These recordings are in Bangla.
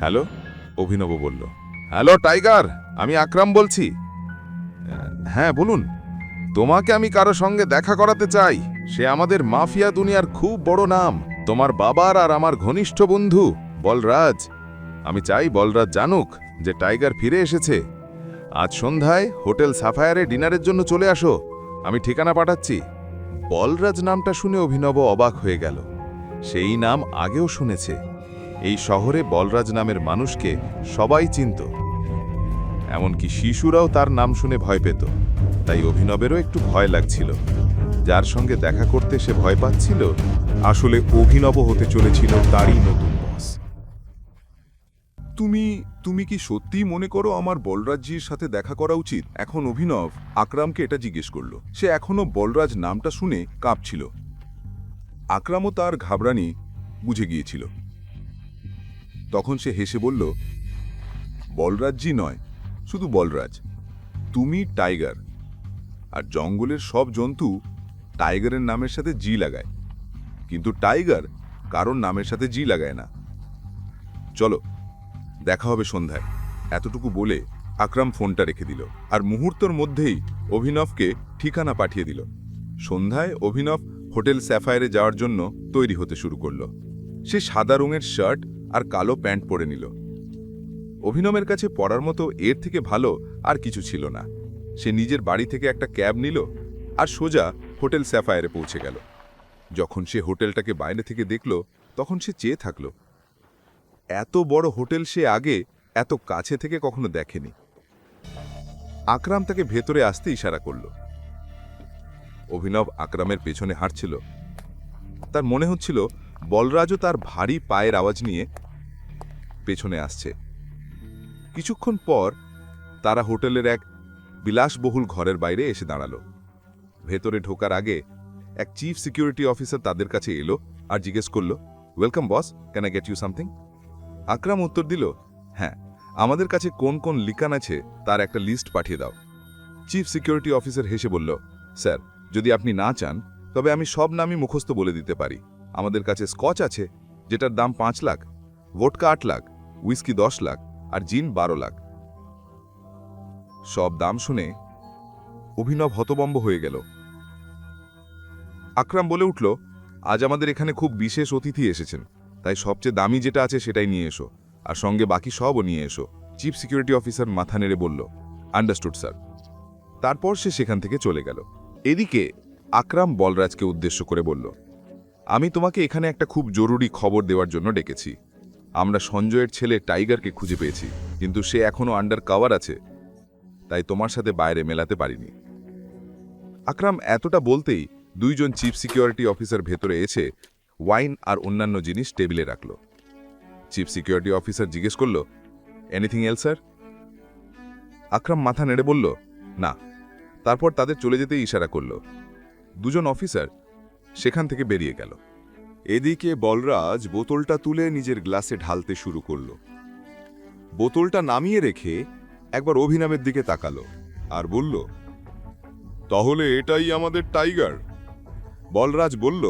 হ্যালো, অভিনব বলল। হ্যালো টাইগার, আমি আকরাম বলছি। হ্যাঁ বলুন। তোমাকে আমি কারো সঙ্গে দেখা করাতে চাই। সে আমাদের মাফিয়া দুনিয়ার খুব বড় নাম, তোমার বাবার আর আমার ঘনিষ্ঠ বন্ধু বলরাজ। আমি চাই বলরাজ জানুক যে টাইগার ফিরে এসেছে। আজ সন্ধ্যায় হোটেল সাফায়ারে ডিনারের জন্য চলে আসো। আমি ঠিকানা পাঠাচ্ছি। বলরাজ নামটা শুনে অভিনব অবাক হয়ে গেল। সেই নাম আগেও শুনেছে। এই শহরে বলরাজ নামের মানুষকে সবাই চিনত, এমনকি শিশুরাও তার নাম শুনে ভয় পেত। তাই অভিনবেরও একটু ভয় লাগছিল। যার সঙ্গে দেখা করতে সে ভয় পাচ্ছিল, আসলে অভিনব হতে চলেছিল তারই নতুন বস। তুমি কি সত্যিই মনে করো আমার বলরাজজির সাথে দেখা করা উচিত? এখন অভিনব আকরামকে এটা জিজ্ঞেস করল। সে এখনো বলরাজ নামটা শুনে কাঁপছিল। আকরামও তার ঘাবড়ানি বুঝে গিয়েছিল। তখন সে হেসে বলল, বলরাজজি নয়, শুধু বলরাজ। তুমি টাইগার, আর জঙ্গলের সব জন্তু টাইগারের নামের সাথে জি লাগায়, কিন্তু টাইগার কারোর নামের সাথে জি লাগায় না। চলো, দেখা হবে সন্ধ্যায়। এতটুকু বলে আকরাম ফোনটা রেখে দিল, আর মুহূর্তের মধ্যেই অভিনবকে ঠিকানা পাঠিয়ে দিল। সন্ধ্যায় অভিনব হোটেল স্যাফায়ারে যাওয়ার জন্য তৈরি হতে শুরু করল। সে সাদা রঙের শার্ট আর কালো প্যান্ট পরে নিল। অভিনবের কাছে পড়ার মতো এর থেকে ভালো আর কিছু ছিল না। সে নিজের বাড়ি থেকে একটা ক্যাব নিল আর সোজা হোটেল স্যাফায়ারে পৌঁছে গেল। যখন সে হোটেলটাকে বাইরে থেকে দেখল, তখন সে চেয়ে থাকল। এত বড় হোটেল সে আগে এত কাছে থেকে কখনো দেখেনি। আকরাম তাকে ভেতরে আসতে ইশারা করল। অভিনব আকরামের পেছনে হাঁটছিল। তার মনে হচ্ছিল বলরাজও তার ভারী পায়ের আওয়াজ নিয়ে পেছনে আসছে। কিছুক্ষণ পর তারা হোটেলের এক বিলাসবহুল ঘরের বাইরে এসে দাঁড়ালো। ভেতরে ঢোকার আগে এক চিফ সিকিউরিটি অফিসার তাদের কাছে এলো আর জিজ্ঞেস করল, welcome boss, can I get you something? Akram উত্তর দিল, হ্যাঁ, আমাদের কাছে কোন কোন লিকান আছে তার একটা লিস্ট পাঠিয়ে দাও। চিফ সিকিউরিটি অফিসার হেসে বলল, স্যার, যদি আপনি না চান তবে আমি সব নামই মুখস্থ বলে দিতে পারি। আমাদের কাছে স্কচ আছে, যেটার দাম 5 লাখ, ভোটকা 8 লাখ, উইস্কি 10 লাখ, আর জিন 12 লাখ। সব দাম শুনে অভিনব হতবম্ব হয়ে গেল। আকরাম বলে উঠল, আজ আমাদের এখানে খুব বিশেষ অতিথি এসেছেন, তাই সবচেয়ে দামি যেটা আছে সেটাই নিয়ে এসো, আর সঙ্গে বাকি সবও নিয়ে এসো। চিফ সিকিউরিটি অফিসার মাথা নেড়ে বলল, আন্ডারস্টুড স্যার। তারপর সে সেখান থেকে চলে গেল। এদিকে আকরাম বলরাজকে উদ্দেশ্য করে বলল, আমি তোমাকে এখানে একটা খুব জরুরি খবর দেওয়ার জন্য ডেকেছি। আমরা সঞ্জয়ের ছেলে টাইগারকে খুঁজে পেয়েছি, কিন্তু সে এখনো আন্ডার কভার আছে, তাই তোমার সাথে বাইরে মেলাতে পারিনি। আকরাম এতটা বলতেই দুইজন চিফ সিকিউরিটি অফিসার ভেতরে এসে ওয়াইন আর অন্যান্য জিনিস টেবিলে রাখল। চিফ সিকিউরিটি অফিসার জিজ্ঞেস করল, এনিথিং এলস স্যার? আকরাম মাথা নেড়ে বলল, না। তারপর তাদের চলে যেতে ইশারা করল। দুজন অফিসার সেখান থেকে বেরিয়ে গেল। এদিকে বলরাজ বোতলটা তুলে নিজের গ্লাসে ঢালতে শুরু করল। বোতলটা নামিয়ে রেখে একবার অভিনবের দিকে তাকালো আর বলল, তাহলে এটাই আমাদের টাইগার? বলরাজ বলল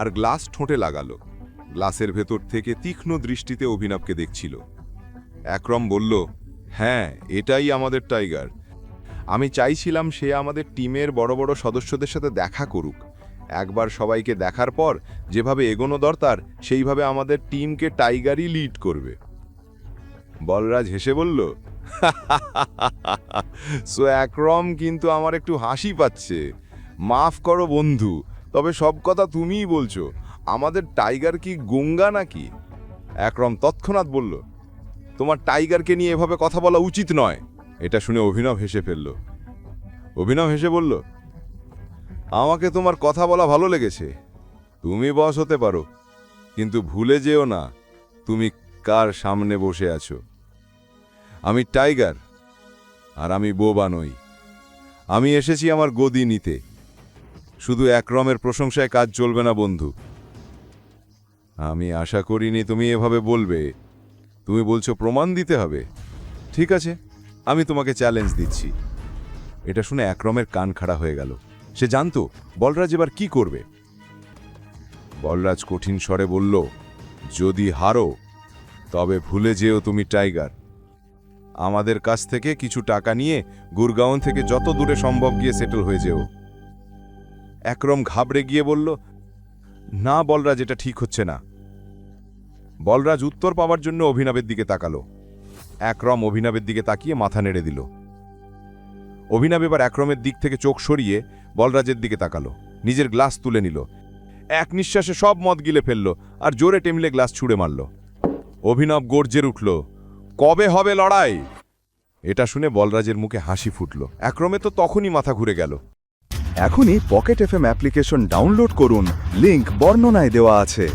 আর গ্লাস ঠোঁটে লাগালো। গ্লাসের ভেতর থেকে তীক্ষ্ণ দৃষ্টিতে অভিনবকে দেখছিল। একরম বলল, হ্যাঁ, এটাই আমাদের টাইগার। আমি চাইছিলাম সে আমাদের টিমের বড় বড় সদস্যদের সাথে দেখা করুক। একবার সবাইকে দেখার পর যেভাবে এগোনো দরকার সেইভাবে আমাদের টিমকে টাইগারই লিড করবে। বলরাজ হেসে বলল, সো একরম, কিন্তু আমার একটু হাসি পাচ্ছে। মাফ করো বন্ধু, তবে সব কথা তুমিই বলছো। আমাদের টাইগার কি গঙ্গা নাকি? একরম তৎক্ষণাৎ বলল, তোমার টাইগারকে নিয়ে এভাবে কথা বলা উচিত নয়। এটা শুনে অভিনব হেসে ফেলল। অভিনব হেসে বলল, আমাকে তোমার কথা বলা ভালো লেগেছে। তুমি বস হতে পারো, কিন্তু ভুলে যেও না তুমি কার সামনে বসে আছো। আমি টাইগার, আর আমি বোবা নই। আমি এসেছি আমার গদি নিতে। শুধু একরমের প্রশংসায় কাজ চলবে না বন্ধু। আমি আশা করিনি তুমি এভাবে বলবে। তুমি বলছো প্রমাণ দিতে হবে। ঠিক আছে, আমি তোমাকে চ্যালেঞ্জ দিচ্ছি। এটা শুনে একরমের কান খাড়া হয়ে গেল। সে জানতো বলরাজ এবার কি করবে। বলরাজ কঠিন স্বরে বলল, যদি হারো তবে ভুলে যেও তুমি টাইগার, আমাদের কাছ থেকে কিছু টাকা নিয়ে গুরগাঁও থেকে যত দূরে সম্ভব গিয়ে সেটেল হয়ে যেও। একরম ঘাবড়ে গিয়ে বলল, না বলরাজ, এটা ঠিক হচ্ছে না। বলরাজ উত্তর পাওয়ার জন্য অভিনবের দিকে তাকালো। একরম অভিনবের দিকে তাকিয়ে মাথা নেড়ে দিল। অভিনব এবার একরমের দিক থেকে চোখ সরিয়ে বলরাজের দিকে তাকালো, নিজের গ্লাস তুলে নিল, এক নিঃশ্বাসে সব মদ গিলে ফেলল আর জোরে টেমিলে গ্লাস ছুঁড়ে মারল। অভিনব গর্জে উঠল, কবে হবে লড়াই? এটা শুনে বলরাজের মুখে হাসি ফুটল। একরমে তো তখনই মাথা ঘুরে গেল। এখনই পকেট এফএম অ্যাপ্লিকেশন ডাউনলোড করুন, লিংক বর্ণনায় দেওয়া আছে।